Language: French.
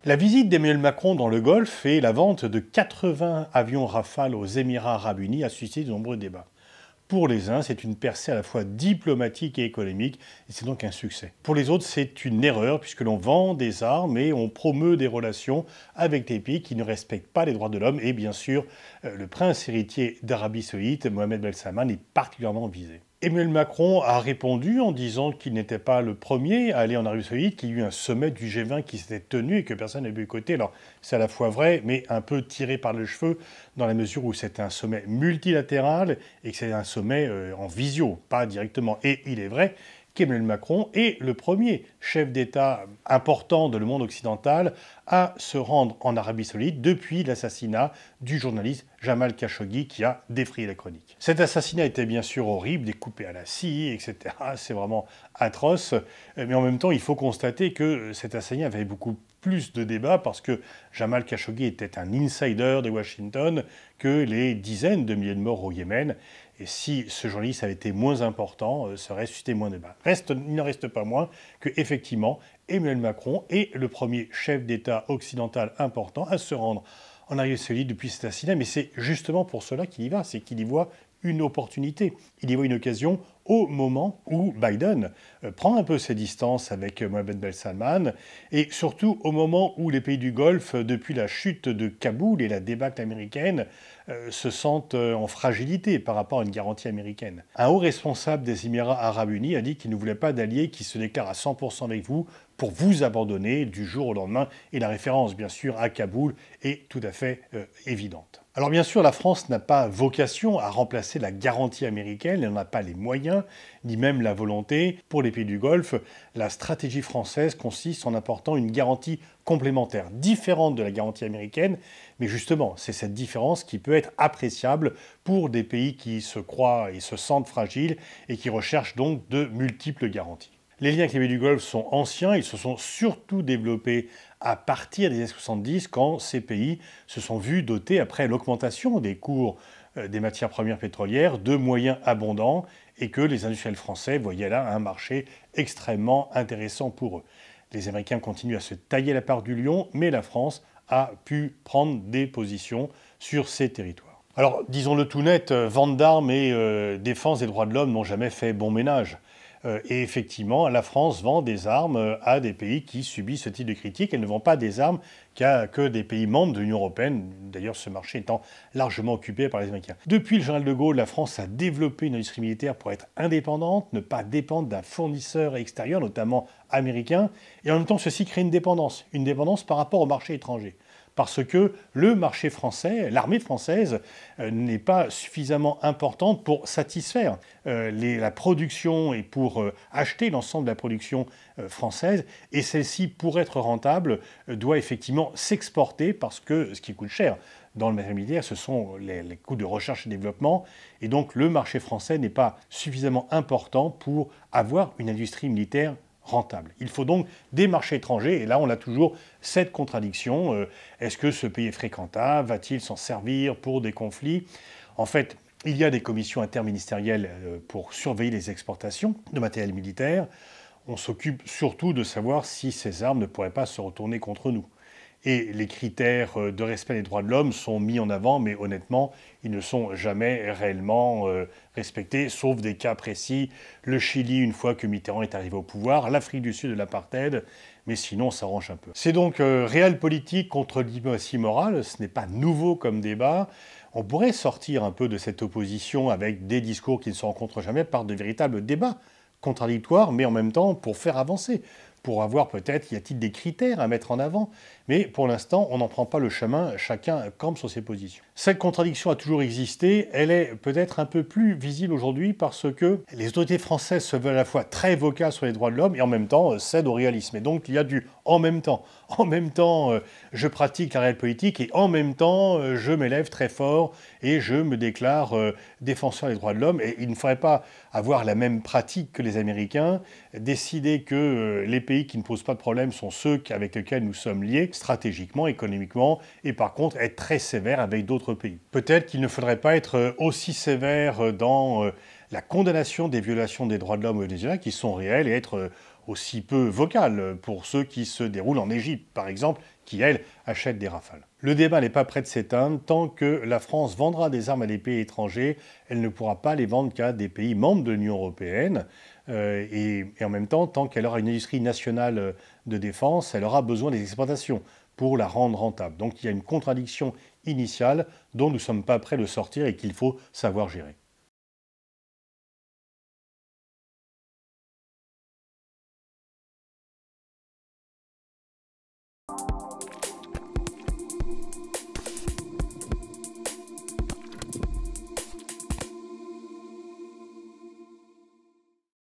La visite d'Emmanuel Macron dans le Golfe et la vente de 80 avions Rafale aux Émirats arabes unis a suscité de nombreux débats. Pour les uns, c'est une percée à la fois diplomatique et économique, et c'est donc un succès. Pour les autres, c'est une erreur, puisque l'on vend des armes et on promeut des relations avec des pays qui ne respectent pas les droits de l'homme. Et bien sûr, le prince héritier d'Arabie Saoudite, Mohammed Ben Salman, est particulièrement visé. Emmanuel Macron a répondu en disant qu'il n'était pas le premier à aller en Arabie Saoudite, qu'il y a eu un sommet du G20 qui s'était tenu et que personne n'a boycotté. Alors, c'est à la fois vrai, mais un peu tiré par les cheveux, dans la mesure où c'est un sommet multilatéral et que c'est un sommet en visio, pas directement. Et il est vrai qu'Emmanuel Macron est le premier chef d'État important de le monde occidental à se rendre en Arabie Saoudite depuis l'assassinat du journaliste Jamal Khashoggi qui a défrayé la chronique. Cet assassinat était bien sûr horrible, découpé à la scie, etc. C'est vraiment atroce. Mais en même temps, il faut constater que cet assassinat avait beaucoup plus de débats parce que Jamal Khashoggi était un insider de Washington que les dizaines de milliers de morts au Yémen. Et si ce journaliste avait été moins important, ça aurait suscité moins de débats. Il n'en reste pas moins que, effectivement, Emmanuel Macron est le premier chef d'État occidental important à se rendre en Arabie Saoudite depuis cet assassinat. Mais c'est justement pour cela qu'il y va, c'est qu'il y voit une opportunité. Il y voit une occasion au moment où Biden prend un peu ses distances avec Mohammed Ben Salman et surtout au moment où les pays du Golfe, depuis la chute de Kaboul et la débâcle américaine, se sentent en fragilité par rapport à une garantie américaine. Un haut responsable des Émirats arabes unis a dit qu'il ne voulait pas d'alliés qui se déclarent à 100% avec vous pour vous abandonner du jour au lendemain. Et la référence, bien sûr, à Kaboul est tout à fait évidente. Alors bien sûr, la France n'a pas vocation à remplacer la garantie américaine, elle n'en a pas les moyens, ni même la volonté. Pour les pays du Golfe, la stratégie française consiste en apportant une garantie complémentaire, différente de la garantie américaine, mais justement, c'est cette différence qui peut être appréciable pour des pays qui se croient et se sentent fragiles et qui recherchent donc de multiples garanties. Les liens avec les pays du Golfe sont anciens, ils se sont surtout développés à partir des années 70 quand ces pays se sont vus dotés, après l'augmentation des cours des matières premières pétrolières, de moyens abondants et que les industriels français voyaient là un marché extrêmement intéressant pour eux. Les Américains continuent à se tailler la part du lion, mais la France a pu prendre des positions sur ces territoires. Alors, disons-le tout net, vente d'armes et défense des droits de l'homme n'ont jamais fait bon ménage. Et effectivement, la France vend des armes à des pays qui subissent ce type de critiques. Elle ne vend pas des armes que des pays membres de l'Union européenne, d'ailleurs ce marché étant largement occupé par les Américains. Depuis le général de Gaulle, la France a développé une industrie militaire pour être indépendante, ne pas dépendre d'un fournisseur extérieur, notamment américain, et en même temps ceci crée une dépendance par rapport au marché étranger. Parce que le marché français, l'armée française, n'est pas suffisamment importante pour satisfaire la production et pour acheter l'ensemble de la production française. Et celle-ci, pour être rentable, doit effectivement s'exporter parce que ce qui coûte cher dans le matériel militaire, ce sont les coûts de recherche et développement. Et donc le marché français n'est pas suffisamment important pour avoir une industrie militaire rentable. Il faut donc des marchés étrangers, et là on a toujours cette contradiction. Est-ce que ce pays est fréquentable? Va-t-il s'en servir pour des conflits? En fait, il y a des commissions interministérielles pour surveiller les exportations de matériel militaire. On s'occupe surtout de savoir si ces armes ne pourraient pas se retourner contre nous. Et les critères de respect des droits de l'homme sont mis en avant, mais honnêtement, ils ne sont jamais réellement respectés, sauf des cas précis. Le Chili, une fois que Mitterrand est arrivé au pouvoir, l'Afrique du Sud de l'apartheid, mais sinon, on s'arrange un peu. C'est donc réel politique contre diplomatie morale, ce n'est pas nouveau comme débat. On pourrait sortir un peu de cette opposition avec des discours qui ne se rencontrent jamais par de véritables débats contradictoires, mais en même temps pour faire avancer. Pour avoir peut-être, y a-t-il des critères à mettre en avant? Mais pour l'instant, on n'en prend pas le chemin, chacun campe sur ses positions. Cette contradiction a toujours existé, elle est peut-être un peu plus visible aujourd'hui parce que les autorités françaises se veulent à la fois très vocales sur les droits de l'homme et en même temps cèdent au réalisme. Et donc il y a du en même temps. En même temps, je pratique la réelle politique et en même temps, je m'élève très fort et je me déclare défenseur des droits de l'homme. Et il ne faudrait pas avoir la même pratique que les Américains, décider que les pays qui ne posent pas de problème sont ceux avec lesquels nous sommes liés stratégiquement, économiquement, et par contre être très sévère avec d'autres pays. Peut-être qu'il ne faudrait pas être aussi sévère dans la condamnation des violations des droits de l'homme au Venezuela qui sont réelles et être aussi peu vocale pour ceux qui se déroulent en Égypte, par exemple, qui, elles, achètent des Rafales. Le débat n'est pas prêt de s'éteindre. Tant que la France vendra des armes à des pays étrangers, elle ne pourra pas les vendre qu'à des pays membres de l'Union européenne. Et en même temps, tant qu'elle aura une industrie nationale de défense, elle aura besoin des exportations pour la rendre rentable. Donc il y a une contradiction initiale dont nous ne sommes pas prêts de sortir et qu'il faut savoir gérer.